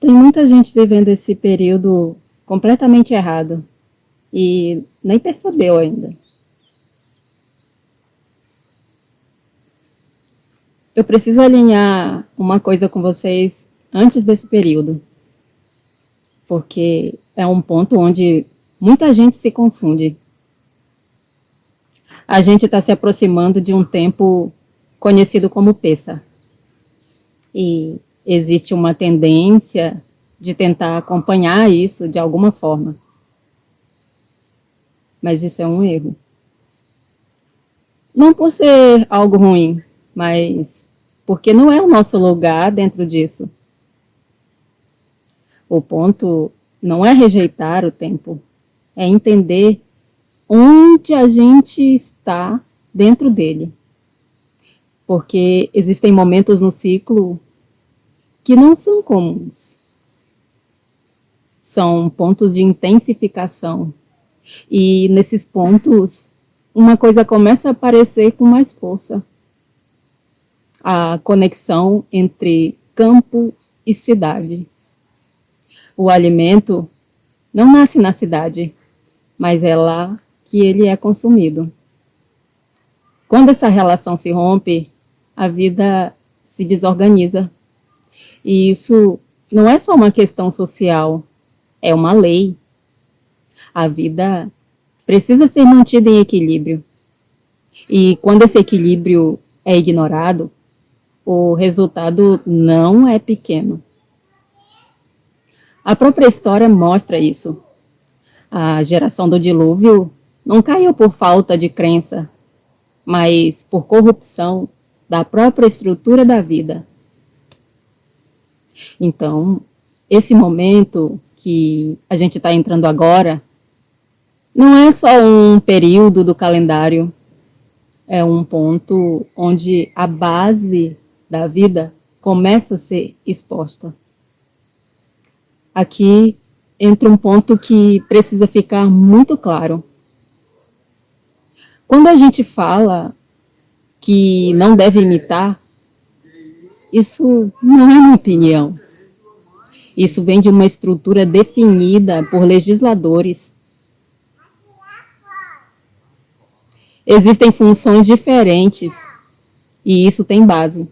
Tem muita gente vivendo esse período completamente errado e nem percebeu ainda. Eu preciso alinhar uma coisa com vocês antes desse período, porque é um ponto onde muita gente se confunde. A gente está se aproximando de um tempo conhecido como Pessa. E existe uma tendência de tentar acompanhar isso de alguma forma. Mas isso é um erro. Não por ser algo ruim, mas porque não é o nosso lugar dentro disso. O ponto não é rejeitar o tempo, é entender onde a gente está dentro dele. Porque existem momentos no ciclo que não são comuns. São pontos de intensificação. E nesses pontos, uma coisa começa a aparecer com mais força. A conexão entre campo e cidade. O alimento não nasce na cidade, mas é lá que ele é consumido. Quando essa relação se rompe, a vida se desorganiza. E isso não é só uma questão social, é uma lei. A vida precisa ser mantida em equilíbrio. E quando esse equilíbrio é ignorado, o resultado não é pequeno. A própria história mostra isso. A geração do dilúvio não caiu por falta de crença, mas por corrupção da própria estrutura da vida. Então, esse momento que a gente está entrando agora não é só um período do calendário, é um ponto onde a base da vida começa a ser exposta. Aqui entra um ponto que precisa ficar muito claro. Quando a gente fala que não deve imitar, isso não é uma opinião. Isso vem de uma estrutura definida por legisladores. Existem funções diferentes e isso tem base.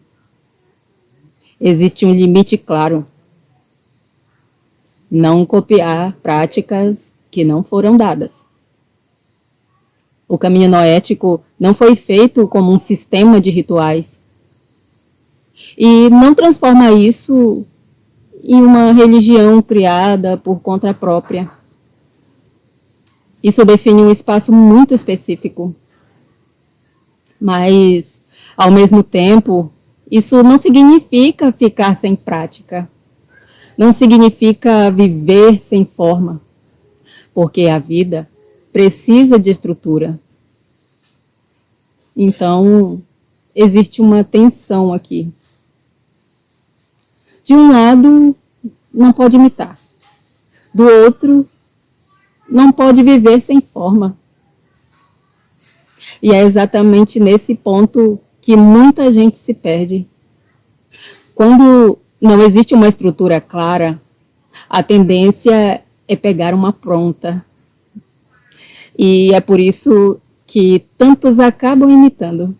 Existe um limite claro. Não copiar práticas que não foram dadas. O caminho noético não foi feito como um sistema de rituais. E não transforma isso em uma religião criada por conta própria. Isso define um espaço muito específico. Mas, ao mesmo tempo, isso não significa ficar sem prática. Não significa viver sem forma, porque a vida precisa de estrutura. Então, existe uma tensão aqui. De um lado, não pode imitar. Do outro, não pode viver sem forma. E é exatamente nesse ponto que muita gente se perde. Quando não existe uma estrutura clara, a tendência é pegar uma pronta. E é por isso que tantos acabam imitando.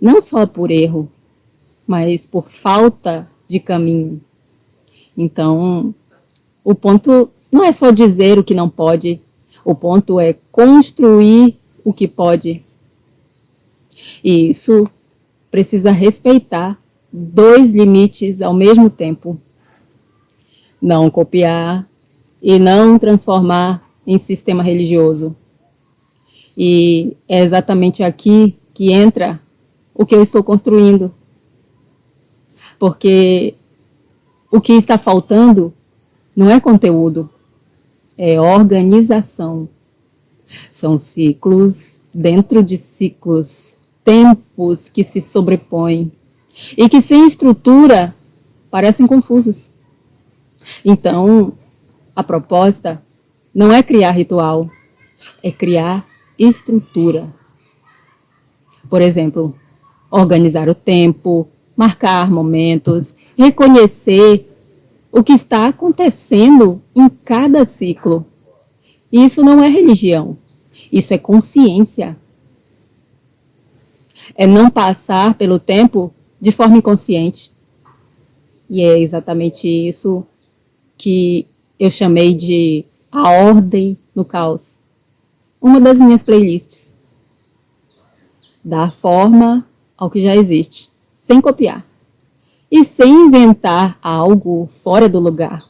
Não só por erro, mas por falta de caminho. Então, o ponto não é só dizer o que não pode, o ponto é construir o que pode. E isso precisa respeitar dois limites ao mesmo tempo. Não copiar e não transformar em sistema religioso. E é exatamente aqui que entra o que eu estou construindo. Porque o que está faltando não é conteúdo, é organização. São ciclos dentro de ciclos, tempos que se sobrepõem e que sem estrutura parecem confusos. Então, a proposta não é criar ritual, é criar estrutura. Por exemplo, organizar o tempo, marcar momentos, reconhecer o que está acontecendo em cada ciclo. Isso não é religião, isso é consciência. É não passar pelo tempo de forma inconsciente. E é exatamente isso que eu chamei de a ordem no caos. Uma das minhas playlists. Dar forma ao que já existe, sem copiar. E sem inventar algo fora do lugar.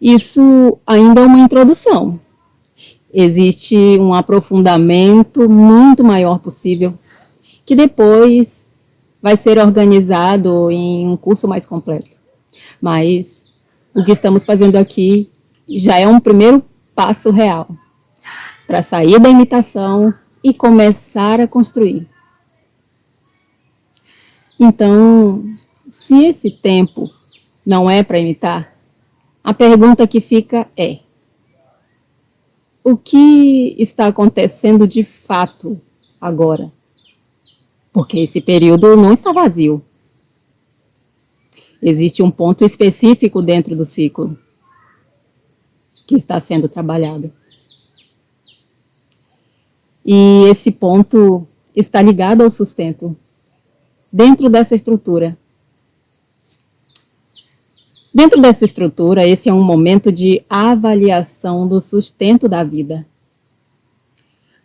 Isso ainda é uma introdução. Existe um aprofundamento muito maior possível, que depois vai ser organizado em um curso mais completo. Mas o que estamos fazendo aqui já é um primeiro passo real para sair da imitação e começar a construir. Então, se esse tempo não é para imitar, a pergunta que fica é: o que está acontecendo de fato agora? Porque esse período não está vazio. Existe um ponto específico dentro do ciclo que está sendo trabalhado. E esse ponto está ligado ao sustento, dentro dessa estrutura. Dentro dessa estrutura, esse é um momento de avaliação do sustento da vida.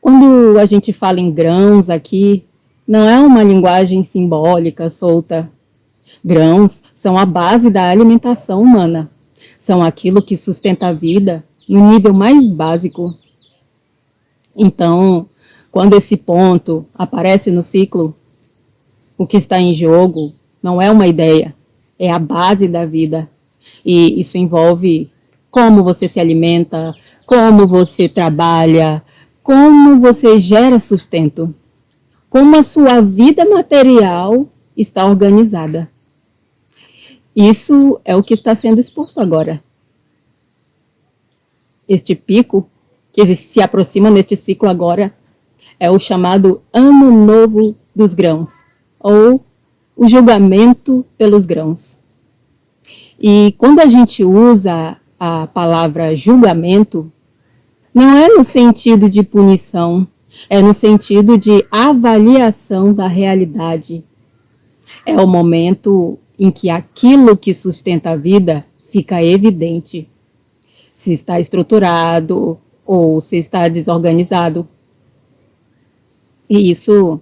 Quando a gente fala em grãos aqui, não é uma linguagem simbólica, solta. Grãos são a base da alimentação humana. São aquilo que sustenta a vida no nível mais básico. Então, quando esse ponto aparece no ciclo, o que está em jogo não é uma ideia, é a base da vida. E isso envolve como você se alimenta, como você trabalha, como você gera sustento, como a sua vida material está organizada. Isso é o que está sendo exposto agora. Este pico, que se aproxima neste ciclo agora, é o chamado Ano Novo dos Grãos, ou o julgamento pelos grãos. E quando a gente usa a palavra julgamento, não é no sentido de punição, é no sentido de avaliação da realidade. É o momento em que aquilo que sustenta a vida fica evidente. Se está estruturado ou se está desorganizado. E isso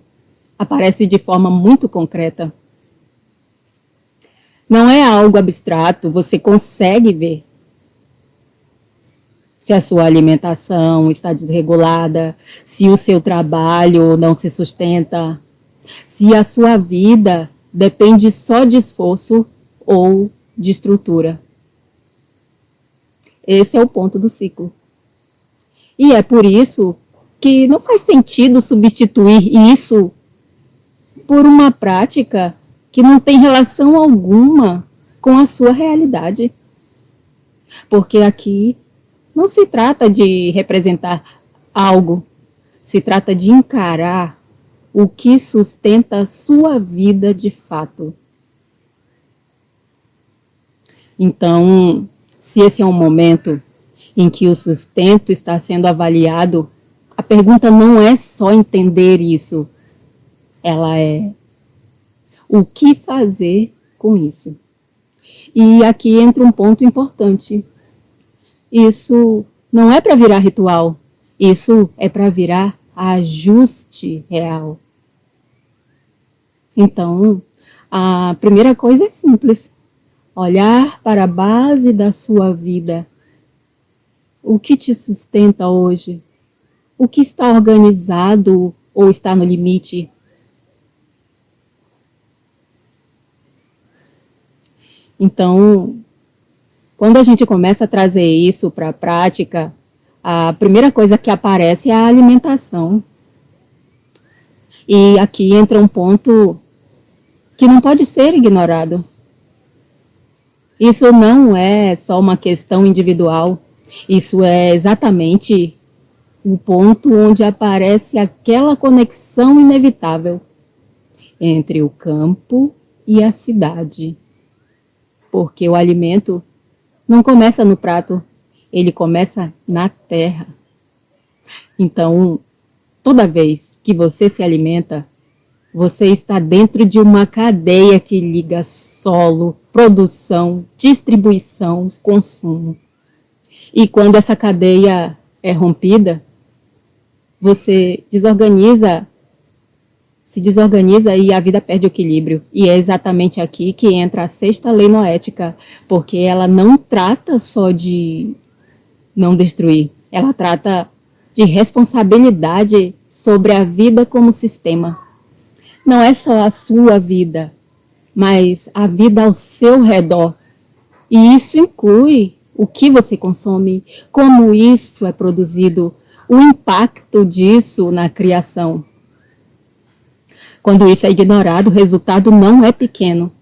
aparece de forma muito concreta. Não é algo abstrato, você consegue ver. Se a sua alimentação está desregulada, se o seu trabalho não se sustenta, se a sua vida depende só de esforço ou de estrutura. Esse é o ponto do ciclo. E é por isso que não faz sentido substituir isso por uma prática que não tem relação alguma com a sua realidade. Porque aqui não se trata de representar algo, se trata de encarar o que sustenta a sua vida de fato. Então, se esse é um momento em que o sustento está sendo avaliado, a pergunta não é só entender isso, ela é: o que fazer com isso? E aqui entra um ponto importante. Isso não é para virar ritual, isso é para virar ajuste real. Então, a primeira coisa é simples: olhar para a base da sua vida. O que te sustenta hoje? O que está organizado ou está no limite? Então, quando a gente começa a trazer isso para a prática, a primeira coisa que aparece é a alimentação. E aqui entra um ponto que não pode ser ignorado. Isso não é só uma questão individual, isso é exatamente o ponto onde aparece aquela conexão inevitável entre o campo e a cidade. porque o alimento não começa no prato, ele começa na terra. Então, toda vez que você se alimenta, você está dentro de uma cadeia que liga solo, produção, distribuição, consumo. E quando essa cadeia é rompida, você se desorganiza e a vida perde o equilíbrio. E é exatamente aqui que entra a sexta lei noética, porque ela não trata só de não destruir, ela trata de responsabilidade sobre a vida como sistema. Não é só a sua vida, mas a vida ao seu redor. E isso inclui o que você consome, como isso é produzido, o impacto disso na criação. Quando isso é ignorado, o resultado não é pequeno.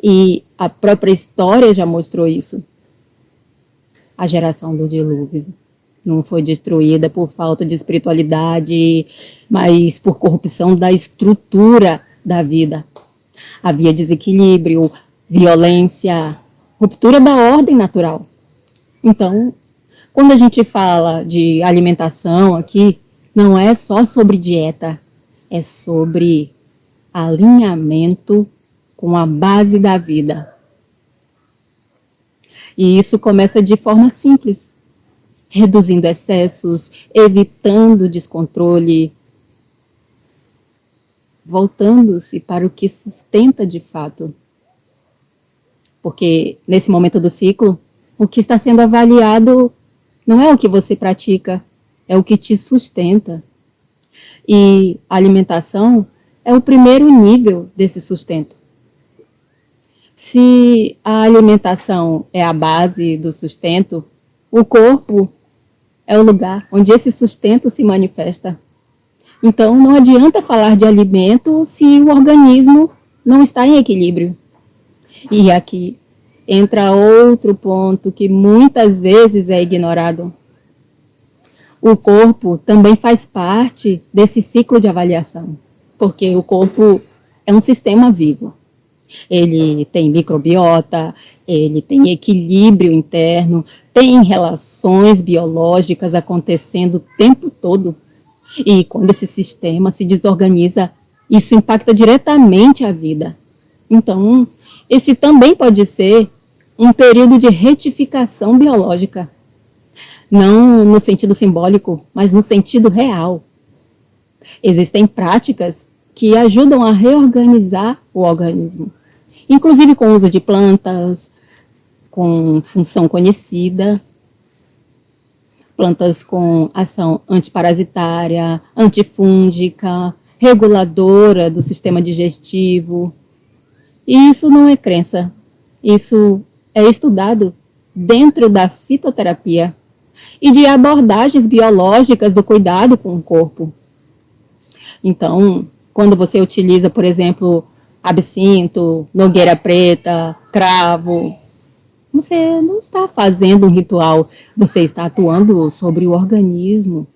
E a própria história já mostrou isso. A geração do dilúvio não foi destruída por falta de espiritualidade, mas por corrupção da estrutura da vida. Havia desequilíbrio, violência, ruptura da ordem natural. Então, quando a gente fala de alimentação aqui, não é só sobre dieta, é sobre alinhamento com a base da vida. E isso começa de forma simples, reduzindo excessos, evitando descontrole, voltando-se para o que sustenta de fato. Porque nesse momento do ciclo, o que está sendo avaliado não é o que você pratica, é o que te sustenta. E a alimentação é o primeiro nível desse sustento. Se a alimentação é a base do sustento, o corpo é o lugar onde esse sustento se manifesta. Então, não adianta falar de alimento se o organismo não está em equilíbrio. E aqui entra outro ponto que muitas vezes é ignorado. O corpo também faz parte desse ciclo de avaliação, porque o corpo é um sistema vivo. Ele tem microbiota, ele tem equilíbrio interno, tem relações biológicas acontecendo o tempo todo. E quando esse sistema se desorganiza, isso impacta diretamente a vida. Então, esse também pode ser um período de retificação biológica. Não no sentido simbólico, mas no sentido real. Existem práticas que ajudam a reorganizar o organismo, inclusive com o uso de plantas, com função conhecida, plantas com ação antiparasitária, antifúngica, reguladora do sistema digestivo. E isso não é crença, isso é estudado dentro da fitoterapia e de abordagens biológicas do cuidado com o corpo. Então, quando você utiliza, por exemplo, absinto, nogueira preta, cravo, você não está fazendo um ritual, você está atuando sobre o organismo,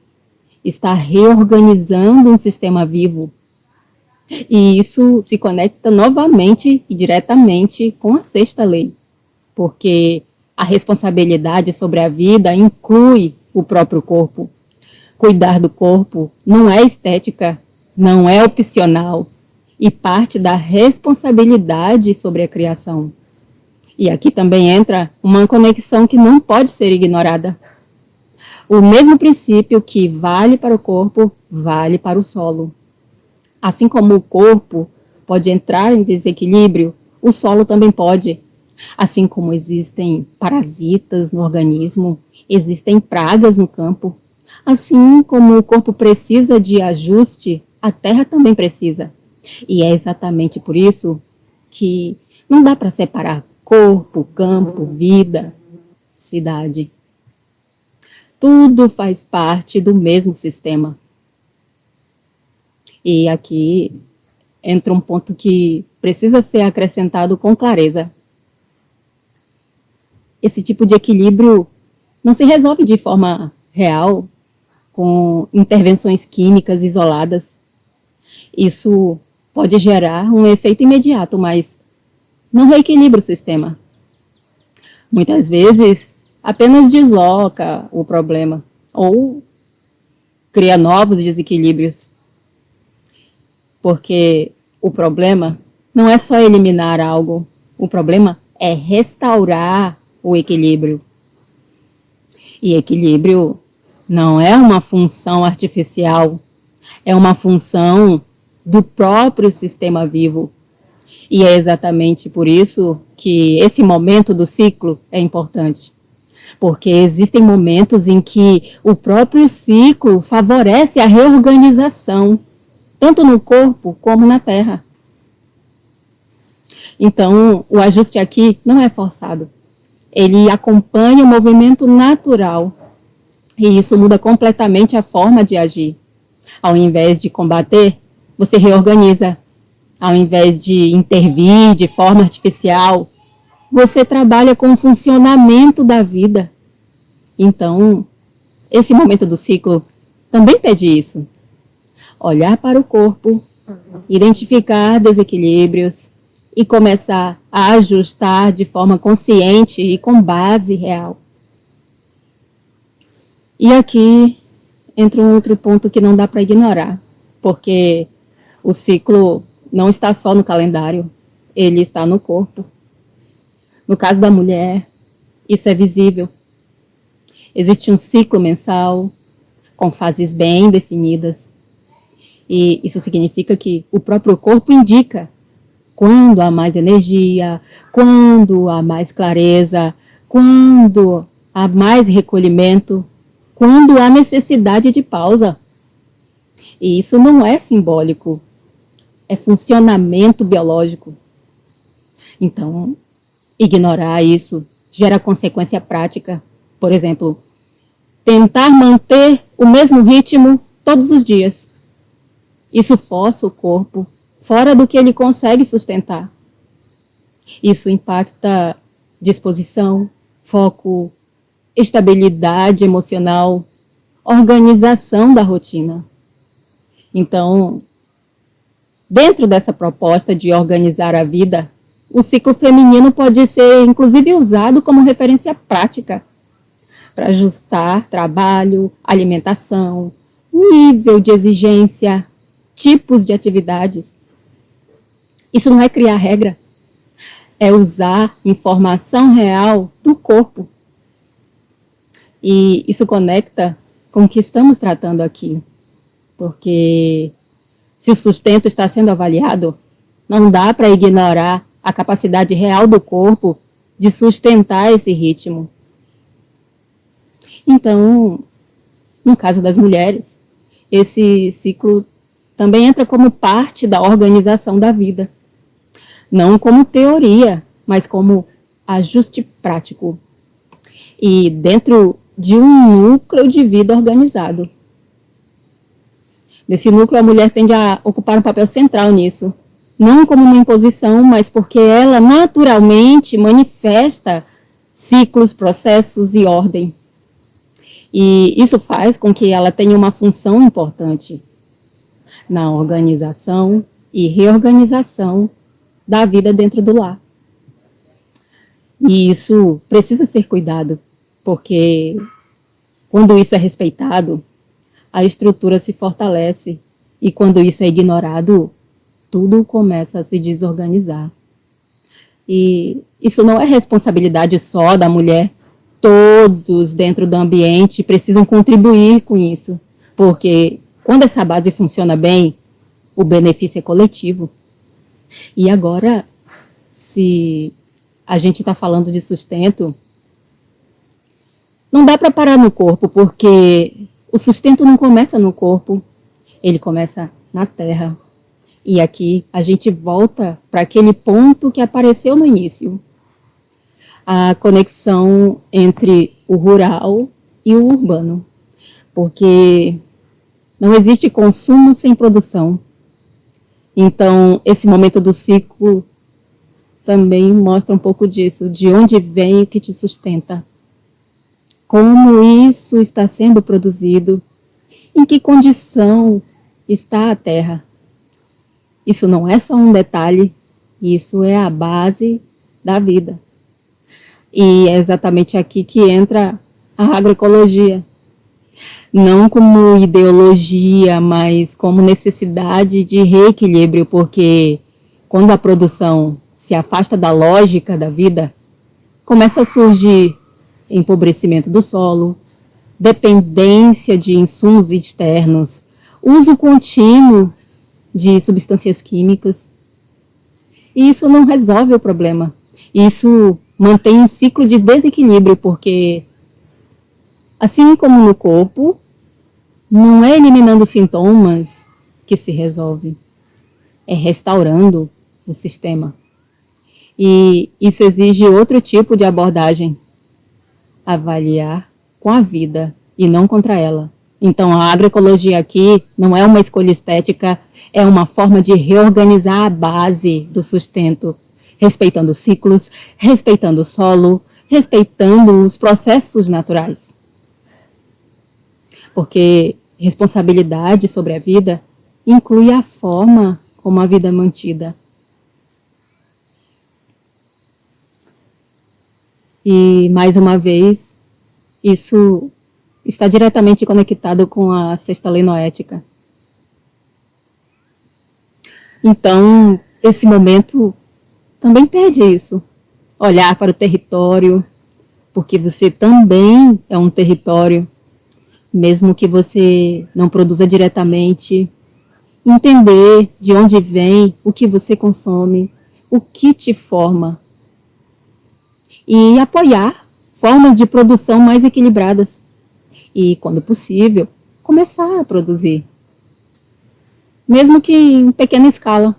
está reorganizando um sistema vivo. E isso se conecta novamente e diretamente com a sexta lei, porque a responsabilidade sobre a vida inclui o próprio corpo. Cuidar do corpo não é estética, não é opcional e parte da responsabilidade sobre a criação. E aqui também entra uma conexão que não pode ser ignorada. O mesmo princípio que vale para o corpo, vale para o solo. Assim como o corpo pode entrar em desequilíbrio, o solo também pode. Assim como existem parasitas no organismo, existem pragas no campo. Assim como o corpo precisa de ajuste, a terra também precisa. E é exatamente por isso que não dá para separar corpo, campo, vida, cidade. Tudo faz parte do mesmo sistema. E aqui entra um ponto que precisa ser acrescentado com clareza. Esse tipo de equilíbrio não se resolve de forma real, com intervenções químicas isoladas. Isso pode gerar um efeito imediato, mas não reequilibra o sistema. Muitas vezes, apenas desloca o problema ou cria novos desequilíbrios. Porque o problema não é só eliminar algo, o problema é restaurar o equilíbrio. E equilíbrio não é uma função artificial, é uma função do próprio sistema vivo. E é exatamente por isso que esse momento do ciclo é importante. Porque existem momentos em que o próprio ciclo favorece a reorganização, tanto no corpo como na terra. Então, o ajuste aqui não é forçado. Ele acompanha o movimento natural. E isso muda completamente a forma de agir. Ao invés de combater, você reorganiza. Ao invés de intervir de forma artificial, você trabalha com o funcionamento da vida. Então, esse momento do ciclo também pede isso. Olhar para o corpo, identificar desequilíbrios e começar a ajustar de forma consciente e com base real. E aqui entra um outro ponto que não dá para ignorar, porque o ciclo não está só no calendário, ele está no corpo. No caso da mulher, isso é visível. Existe um ciclo mensal, com fases bem definidas. E isso significa que o próprio corpo indica quando há mais energia, quando há mais clareza, quando há mais recolhimento, quando há necessidade de pausa. E isso não é simbólico, é funcionamento biológico. Então, ignorar isso gera consequência prática. Por exemplo, tentar manter o mesmo ritmo todos os dias. Isso força o corpo fora do que ele consegue sustentar. Isso impacta disposição, foco, estabilidade emocional, organização da rotina. Então, dentro dessa proposta de organizar a vida, o ciclo feminino pode ser, inclusive, usado como referência prática para ajustar trabalho, alimentação, nível de exigência, tipos de atividades. Isso não é criar regra, é usar informação real do corpo. E isso conecta com o que estamos tratando aqui, porque se o sustento está sendo avaliado, não dá para ignorar a capacidade real do corpo de sustentar esse ritmo. Então, no caso das mulheres, esse ciclo também entra como parte da organização da vida. Não como teoria, mas como ajuste prático. E dentro de um núcleo de vida organizado. Nesse núcleo, a mulher tende a ocupar um papel central nisso. Não como uma imposição, mas porque ela naturalmente manifesta ciclos, processos e ordem. E isso faz com que ela tenha uma função importante na organização e reorganização da vida dentro do lar. E isso precisa ser cuidado, porque quando isso é respeitado, a estrutura se fortalece. E quando isso é ignorado, tudo começa a se desorganizar. E isso não é responsabilidade só da mulher. Todos dentro do ambiente precisam contribuir com isso, porque quando essa base funciona bem, o benefício é coletivo. E agora, se a gente está falando de sustento, não dá para parar no corpo, porque o sustento não começa no corpo, ele começa na terra. E aqui a gente volta para aquele ponto que apareceu no início. A conexão entre o rural e o urbano. Porque não existe consumo sem produção. Então, esse momento do ciclo também mostra um pouco disso, de onde vem o que te sustenta. Como isso está sendo produzido, em que condição está a terra. Isso não é só um detalhe, isso é a base da vida. E é exatamente aqui que entra a agroecologia. Não como ideologia, mas como necessidade de reequilíbrio, porque quando a produção se afasta da lógica da vida, começa a surgir empobrecimento do solo, dependência de insumos externos, uso contínuo de substâncias químicas. E isso não resolve o problema. Isso mantém um ciclo de desequilíbrio, porque, assim como no corpo, não é eliminando sintomas que se resolve, é restaurando o sistema. E isso exige outro tipo de abordagem, avaliar com a vida e não contra ela. Então, a agroecologia aqui não é uma escolha estética, é uma forma de reorganizar a base do sustento, respeitando os ciclos, respeitando o solo, respeitando os processos naturais. Porque responsabilidade sobre a vida inclui a forma como a vida é mantida. E, mais uma vez, isso está diretamente conectado com a sexta lei noética. Então, esse momento também pede isso. Olhar para o território, porque você também é um território, mesmo que você não produza diretamente. Entender de onde vem, o que você consome, o que te forma. E apoiar formas de produção mais equilibradas. E, quando possível, começar a produzir. Mesmo que em pequena escala.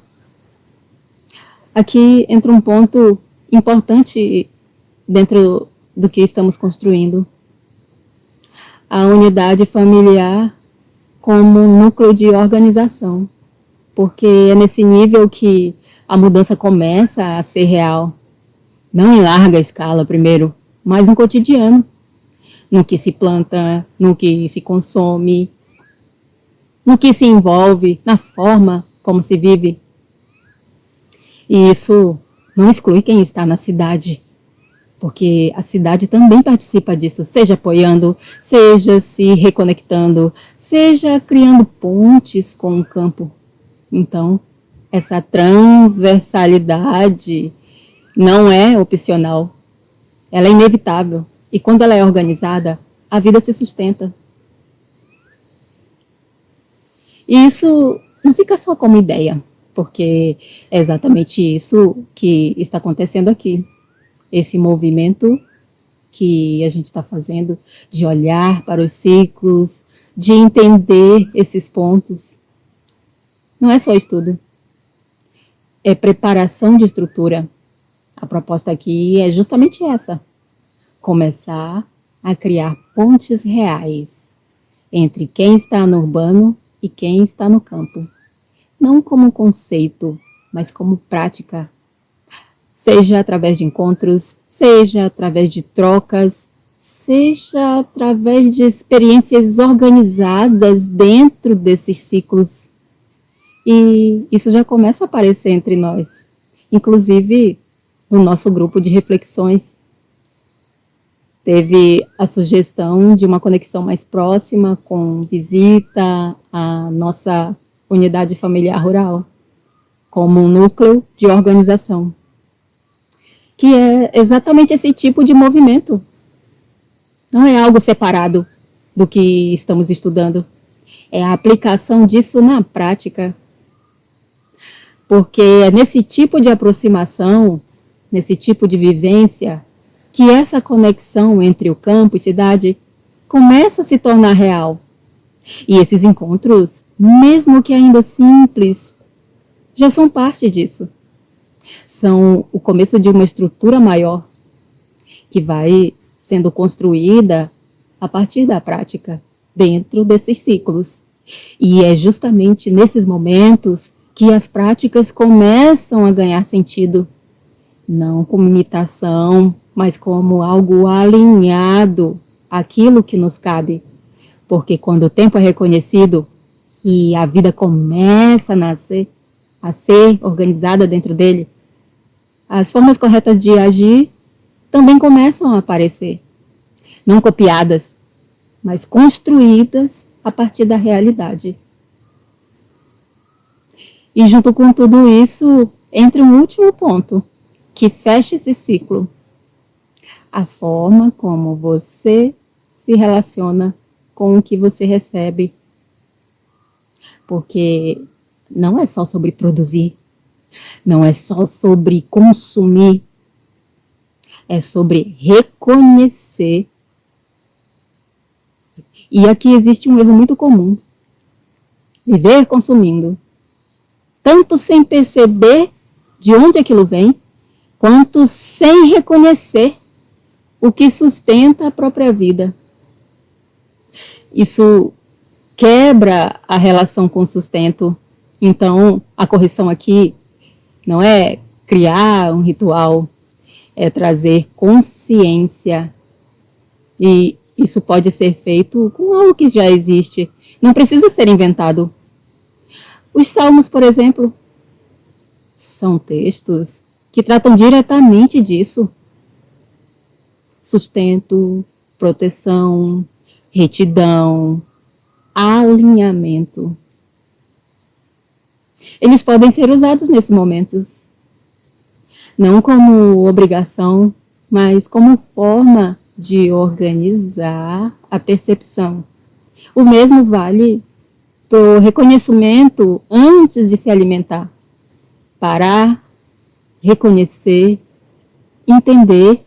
Aqui entra um ponto importante dentro do que estamos construindo. A unidade familiar como núcleo de organização. Porque é nesse nível que a mudança começa a ser real. Não em larga escala primeiro, mas no cotidiano. No que se planta, no que se consome, no que se envolve, na forma como se vive. E isso não exclui quem está na cidade, porque a cidade também participa disso, seja apoiando, seja se reconectando, seja criando pontes com o campo. Então, essa transversalidade não é opcional, ela é inevitável. E quando ela é organizada, a vida se sustenta. E isso não fica só como ideia, porque é exatamente isso que está acontecendo aqui. Esse movimento que a gente está fazendo de olhar para os ciclos, de entender esses pontos. Não é só estudo, é preparação de estrutura. A proposta aqui é justamente essa. Começar a criar pontes reais entre quem está no urbano e quem está no campo. Não como conceito, mas como prática. Seja através de encontros, seja através de trocas, seja através de experiências organizadas dentro desses ciclos. E isso já começa a aparecer entre nós, inclusive no nosso grupo de reflexões. Teve a sugestão de uma conexão mais próxima com visita à nossa unidade familiar rural, como um núcleo de organização, que é exatamente esse tipo de movimento. Não é algo separado do que estamos estudando, é a aplicação disso na prática. Porque é nesse tipo de aproximação, nesse tipo de vivência, que essa conexão entre o campo e cidade começa a se tornar real. E esses encontros, mesmo que ainda simples, já são parte disso. São o começo de uma estrutura maior, que vai sendo construída a partir da prática, dentro desses ciclos. E é justamente nesses momentos que as práticas começam a ganhar sentido, não como imitação, mas como algo alinhado àquilo que nos cabe. Porque quando o tempo é reconhecido e a vida começa a nascer, a ser organizada dentro dele, as formas corretas de agir também começam a aparecer. Não copiadas, mas construídas a partir da realidade. E junto com tudo isso, entra um último ponto, que fecha esse ciclo. A forma como você se relaciona com o que você recebe. Porque não é só sobre produzir, não é só sobre consumir, é sobre reconhecer. E aqui existe um erro muito comum. Viver consumindo. Tanto sem perceber de onde aquilo vem, quanto sem reconhecer o que sustenta a própria vida. Isso quebra a relação com o sustento. Então, a correção aqui não é criar um ritual, é trazer consciência. E isso pode ser feito com algo que já existe. Não precisa ser inventado. Os salmos, por exemplo, são textos que tratam diretamente disso. Sustento, proteção, retidão, alinhamento. Eles podem ser usados nesses momentos, não como obrigação, mas como forma de organizar a percepção. O mesmo vale para o reconhecimento antes de se alimentar. Parar, reconhecer, entender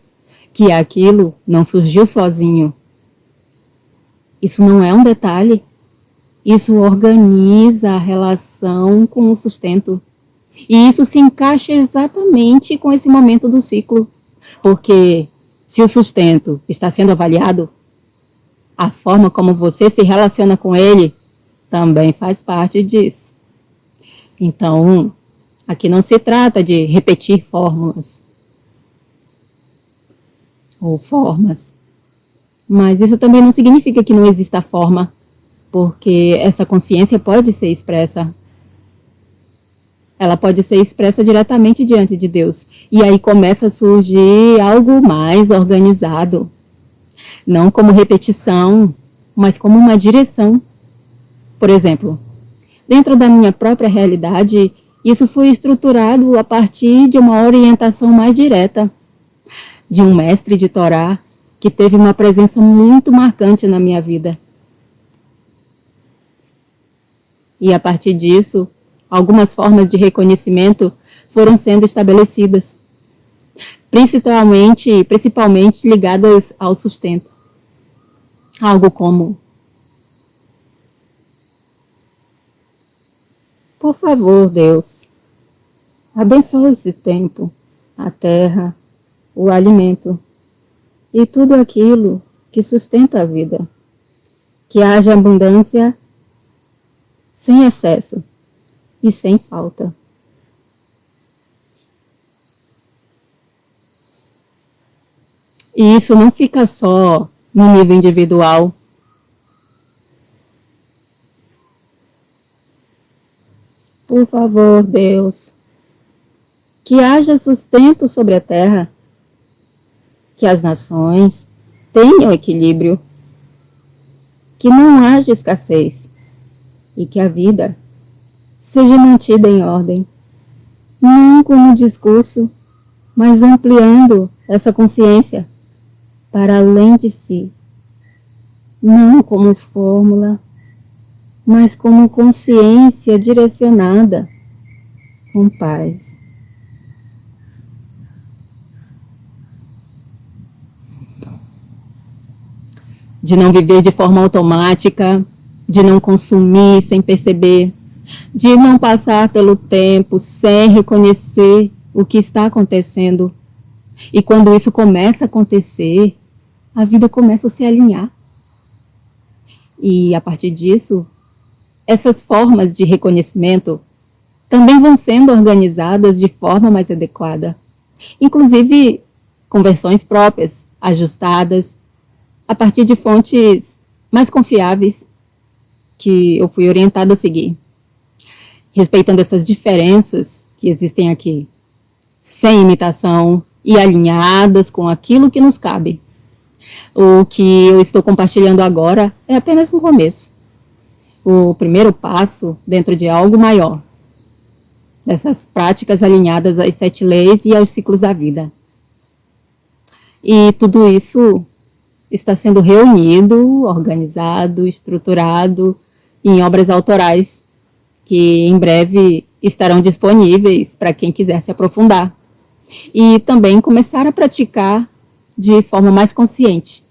que aquilo não surgiu sozinho. Isso não é um detalhe. Isso organiza a relação com o sustento. E isso se encaixa exatamente com esse momento do ciclo. Porque se o sustento está sendo avaliado, a forma como você se relaciona com ele também faz parte disso. Então, aqui não se trata de repetir fórmulas ou formas. Mas isso também não significa que não exista forma, porque essa consciência pode ser expressa. Ela pode ser expressa diretamente diante de Deus. E aí começa a surgir algo mais organizado. Não como repetição, mas como uma direção. Por exemplo, dentro da minha própria realidade, isso foi estruturado a partir de uma orientação mais direta, de um mestre de Torá que teve uma presença muito marcante na minha vida. E a partir disso, algumas formas de reconhecimento foram sendo estabelecidas, principalmente ligadas ao sustento. Algo como: por favor, Deus, abençoe esse tempo, a terra, o alimento e tudo aquilo que sustenta a vida. Que haja abundância sem excesso e sem falta. E isso não fica só no nível individual. Por favor, Deus, que haja sustento sobre a terra, que as nações tenham equilíbrio, que não haja escassez e que a vida seja mantida em ordem, não como discurso, mas ampliando essa consciência para além de si, não como fórmula, mas como consciência direcionada com paz. De não viver de forma automática, de não consumir sem perceber, de não passar pelo tempo sem reconhecer o que está acontecendo. E quando isso começa a acontecer, a vida começa a se alinhar. E a partir disso, essas formas de reconhecimento também vão sendo organizadas de forma mais adequada, inclusive com versões próprias, ajustadas, a partir de fontes mais confiáveis que eu fui orientada a seguir, respeitando essas diferenças que existem aqui, sem imitação e alinhadas com aquilo que nos cabe. O que eu estou compartilhando agora é apenas um começo. O primeiro passo dentro de algo maior. Dessas práticas alinhadas às 7 leis e aos ciclos da vida. E tudo isso está sendo reunido, organizado, estruturado em obras autorais, que em breve estarão disponíveis para quem quiser se aprofundar. E também começar a praticar de forma mais consciente,